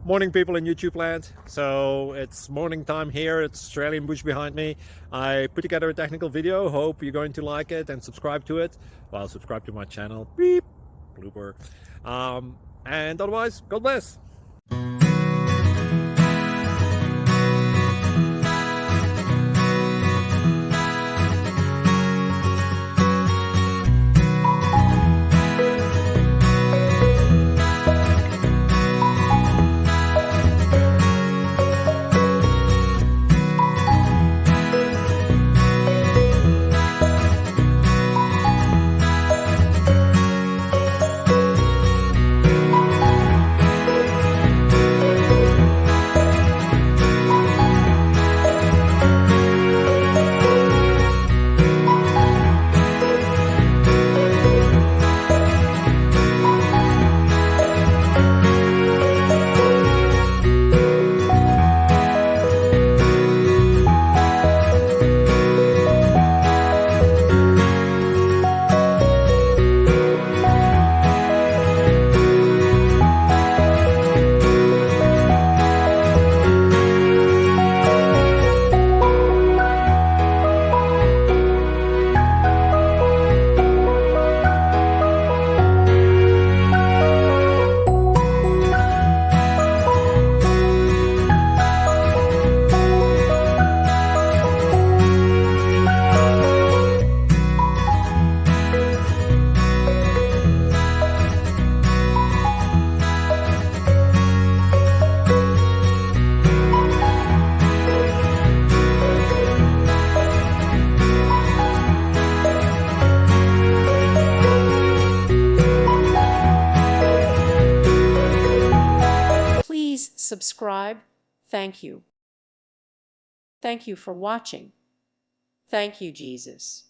Morning, people in YouTube land. So it's morning time here. It's Australian bush behind me. I put together a technical video. Hope you're going to like it and subscribe to it. Well, subscribe to my channel. Beep. Blooper. And otherwise, God bless. Please subscribe. Thank you. Thank you for watching. Thank you, Jesus.